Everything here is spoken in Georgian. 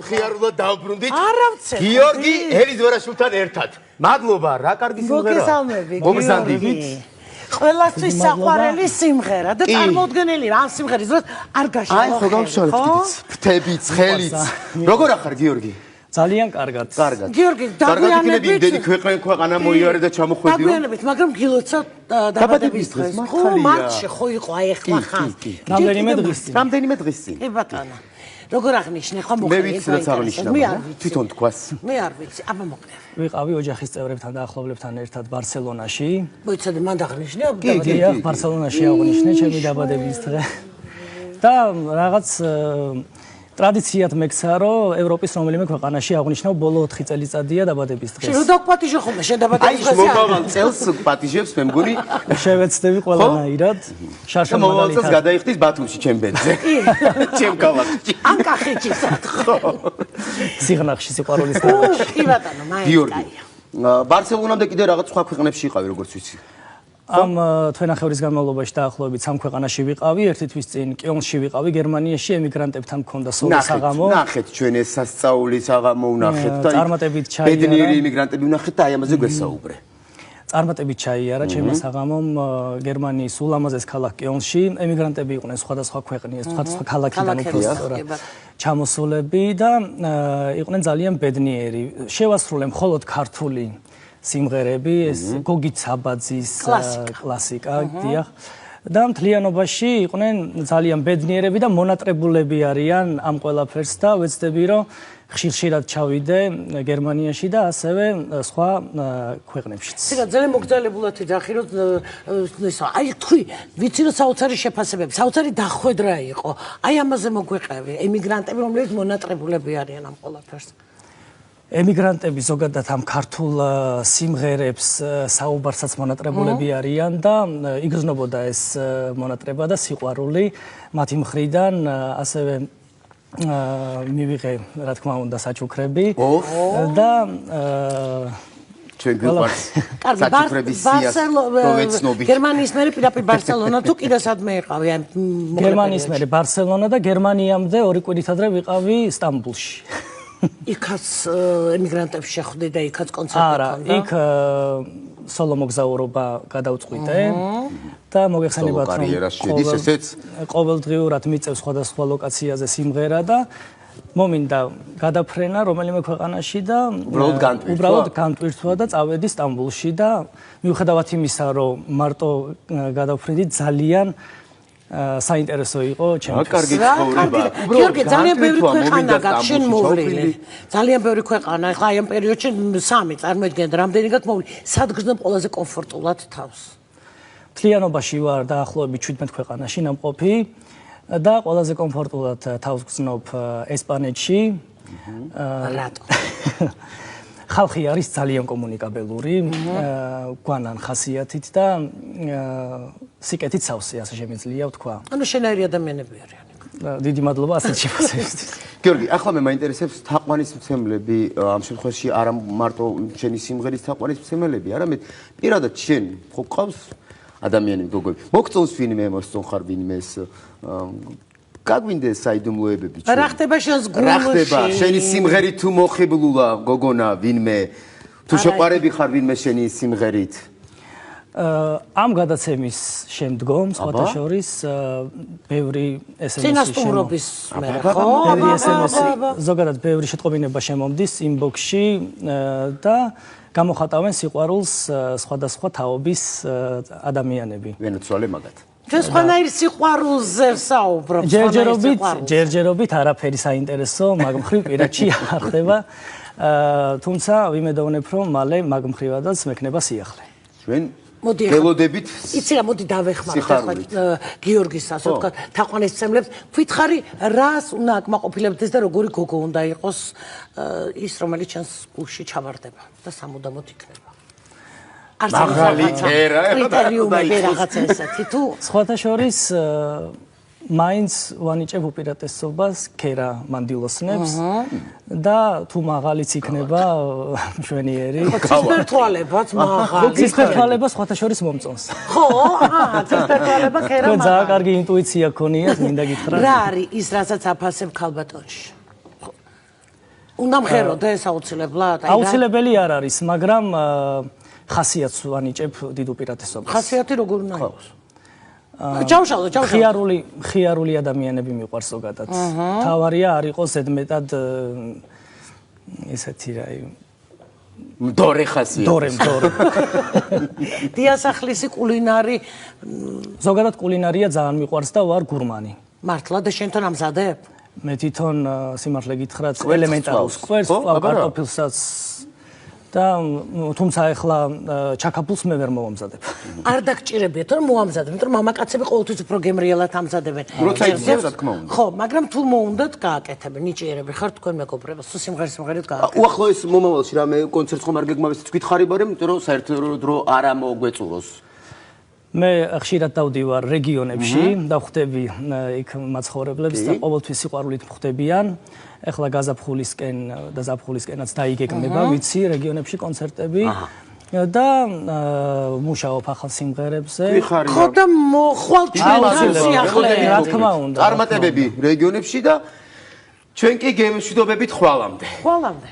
მხიარულად დავბრუნდით. არა ვცე. გიორგი ელიზვერაშვილთან ერთად. მადლობა, რა კარგი სიმღერაა. მოგესალმებით. მოგესალმებით. ყველასთვის საყვარელი სიმღერა და წარმოუდგენელი რა სიმღერის დროს არ გაშალო. აი, ხო გავშალეთ კიდეც. ფრთებით, ხელით. როგორ ახარ გიორგი? ძალიან კარგად. კარგად. გიორგი, დაგვიანებით. იმდენი ქვეყანა მოიარე და ჩამოხვედიო. დაგვიანებით, მაგრამ გილოცა დაბადების დღეს. ხო, მარტში ხო იყო, აი ახლა ხან. რამდენიმე დღის წინ. რამდენიმე დღის წინ. კი ბატონო. როგორ აღნიშნე, ხო მოხდა? მე ვიცი რაც აღნიშნა, თვითონ თქვას. მე არ ვიცი, აბა მოკლედ. ვიყავი ოჯახის წევრებთან და ახლობლებთან ერთად ბარსელონაში. მოიცადე, მან აღნიშნე დიახ, ბარსელონაში აღნიშნე ჩემი დაბადების დღე. და რაღაც ტრადიციად მეკცა, რომ ევროპის რომელიმე ქვეყანაში აღნიშნავ ბოლო 4 წელიწადია დაბადების დღეს. შენ დაგპატიჟე ხოლმე შენ დაბადების დღეს. აი, მომავალ წელს პატიჟებს მე მგონი. შევეცდები ყველანაირად. შარშა მომავალ წელს გადაიხდის ბათუმში ჩემ ბედზე. ჩემ ქალაქში. ან კახეთშისაც ხო. სიღნაღში სიყვარულის ქალაქში. კი ბატონო, მაინც გიორგი. ბარსელონამდე კიდე რაღაც სხვა ქვეყნებში იყავი, როგორც ვიცი. ამ თვენახევრის განმავლობაში დაახლოებით 3 ქვეყანაში ვიყავი, ერთი თვის წინ კიელნში ვიყავი, გერმანიაში ემიგრანტებთან მქონდა სოლო საღამო. ნახეთ ჩვენ ეს სასწაული საღამო ვნახეთ და წარმატებით ჩაიარა. ბედნიერი ემიგრანტები ვნახეთ და აი ამაზე გვესაუბრე. წარმატებით ჩაიარა ჩემმა საღამომ გერმანიის ულამაზეს ქალაქ კიელნში. ემიგრანტები იყვნენ სხვადასხვა ქვეყნის, სხვადასხვა ქალაქიდან უბრალოდ ჩამოსულები და იყვნენ ძალიან ბედნიერი. შევასრულე მხოლოდ ქართული სიმღერები, ეს გოგი ცაბაძის კლასიკა, დიახ. და მთლიანობაში იყვნენ ძალიან ბედნიერები და მონატრებულები არიან ამ ყველაფერს და ვეცდები რომ ხშირად ჩავიდე გერმანიაში და ასევე სხვა ქვეყნებშიც. ცირა ძალიან მოგზაურებულად იძახი რომ ისა აი თქვი ვიცი რომ საოცარი შეფასებები, საოცარი დახვედრა იყო. აი ამაზე მოგვეყევი, ემიგრანტები რომლებიც მონატრებულები არიან ამ ყველაფერს. ემიგრანტები ზოგადად ამ ქართულ სიმღერებს საუბარსაც მონატრებულები არიან და იგრძნობოდა ეს მონატრება და სიყვარული მათი მხრიდან ასევე მივიღე რა თქმა უნდა საჩუქრები და ჩვენ გვიყვარს საჩუქრების სიას პროვეცნობი. გერმანიის მერე პირდაპირ ბარსელონა თუ კიდე სადმე იყავი აი გერმანიის მერე ბარსელონა და გერმანიამდე 2 კვირით ადრე ვიყავი სტამბულში. იქაც ემიგრანტებს შეხვდი და იქაც კონცერტი არა, იქ სოლო მოგზაურობა გადავწყვიტე და მოგეხსენებათ რომ შედის ესეც ყოველდღიურად მიწევს სხვადასხვა ლოკაციაზე სიმღერა და მომინდა გადაფრენა რომელიმე ქვეყანაში და უბრალოდ განტვირთვა და წავედი სტამბულში და მიუხედავად იმისა რომ მარტო გადავფრინდი ძალიან საინტერესო იყო ჩემთვის. კარგი ცხოვრება. გიორგი, ძალიან ბევრი ქვეყანა გაქვს შენ მოვლილი. ძალიან ბევრი ქვეყანა. ახლა აი ამ პერიოდში 3 წარმოიდგინეთ, რამდენიღაც მოვლილი. სად გრძნობ ყველაზე კომფორტულად თავს? მთლიანობაში ვარ დაახლოებით 17 ქვეყანაში ნამყოფი და ყველაზე კომფორტულად თავს გრძნობ ესპანეთში. რატო? ხალხი არის ძალიან კომუნიკაბელური, გვანან ხასიათით და სიკეთით სავსე, ასე შემიძლია ვთქვა. ანუ შენაირი ადამიანები არიან. დიდი მადლობა ასეთ შეფასებისთვის. გიორგი, ახლა მე მაინტერესებს თაყვანისმცემლები, ამ შემთხვევაში არა მარტო შენი სიმღერის თაყვანისმცემლები, არამედ პირადად შენ ხო ყავს ადამიანები გოგოები. მოგწონს ვინმე, მოსწონ ხარ ვინმეს გაგვინდა საიდუმლოებები ჩვენ. რა ხდება შენს გულში? რა ხდება? შენი სიმღერით თუ მოხიბლულა გოგონა ვინმე? თუ შეყვარები ხარ ვინმე შენი სიმღერით? ამ გადაცემის შემდგომ სხვათა შორის ბევრი SMS-ი წინასწრობის მე ხო? ბევრი SMS-ი, ზოგადად ბევრი შეტყობინება შემომდის inbox-ში და გამოხატავენ სიყვარულს სხვადასხვა თაობის ადამიანები. ვენოცვალე მაგათ. ჩვენ სხვანაირ სიყვარულზე ვსაუბრობ. ჯერჯერობით არაფერი საინტერესო მაგ მხრივ პირადში არ ხდება. თუმცა ვიმედოვნებ რომ მალე მაგ მხრივადაც მექნება სიახლე. ჩვენ ველოდებით იცი რა მოდი დავეხმაროთ გიორგის ასე ვთქვათ თაყვანისმცემლებს ვითხარი რას უნდა აკმაყოფილებდეს და როგორი გოგო უნდა იყოს ის რომელიც ჩვენს გულში ჩავარდება და სამუდამოდ იქნება. მაღალი კერა კრიტერიუმები რაღაცა ესეთი თუ სხვათა შორის მაინც ვანიჭებ უპირატესობას ქერა მანდილოსნებს და თუ მაღალიც იქნება მშვენიერი ცისფერთვალებაც მაღალი ცისფერთვალება სხვათა შორის მომწონს ხო ცისფერთვალება ქერა მაღალი ძალიან კარგი ინტუიცია გქონიათ მინდა გითხრათ რა არის ის რასაც აფასებ ქალბატონში უნდა მღეროდეს აუცილებლად? აუცილებელი არ არის, მაგრამ ხასიათს ვანიჭებ დიდ უპირატესობას. ხასიათი როგორ უნდა იყოს? ჯავშალო. ხიარული ადამიანები მიყვარს ზოგადად. თავარია არ იყოს ზედმეტად ესეთი რა დორე ხასიათი. დორე. დიასახლისი კულინარი ზოგადად კულინარია ძალიან მიყვარს და ვარ გურმანი. მართლა და შენთან ამზადებ? მე თვითონ სიმართლე გითხრათ ელემენტარულ კვერს კარტოფილსაც და თუმცა ახლა ჩაკაფულს მე ვერ მოვამზადებ. არ დაგჭირებიათ რომ მოამზადებ, იმიტომ რომ მამაკაცები ყოველთვის უფრო გემრიელად ამზადებენ. როცა იციან რა თქმა უნდა. ხო, მაგრამ თუ მოუნდათ გააკეთებენ, ნიჭიერები ხართ თქვენ მეგობრებო, სულ სიმღერით გააკეთებენ. უახლოეს მომავალში რამე კონცერტს ხომ არ გეგმავთ გითხარიბარემ, იმიტომ რომ საერთოდ რო არ მოგვეწუროს. მე ხშირად დავდივარ რეგიონებში და ხვდები იქ მაცხოვრებლებს და ყოველთვის სიყვარულით ხვდებიან. ეხლა გაზაფხულისკენ და ზაფხულისკენაც დაიგეგმება, ვიცი, რეგიონებში კონცერტები და მუშაობ ახალ სიმღერებზე. ხო და მოხვალ ჩვენთან სიახლეები, რა თქმა უნდა. წარმატებები რეგიონებში და ჩვენ კი გემშვიდობებით ხვალამდე. ხვალამდე.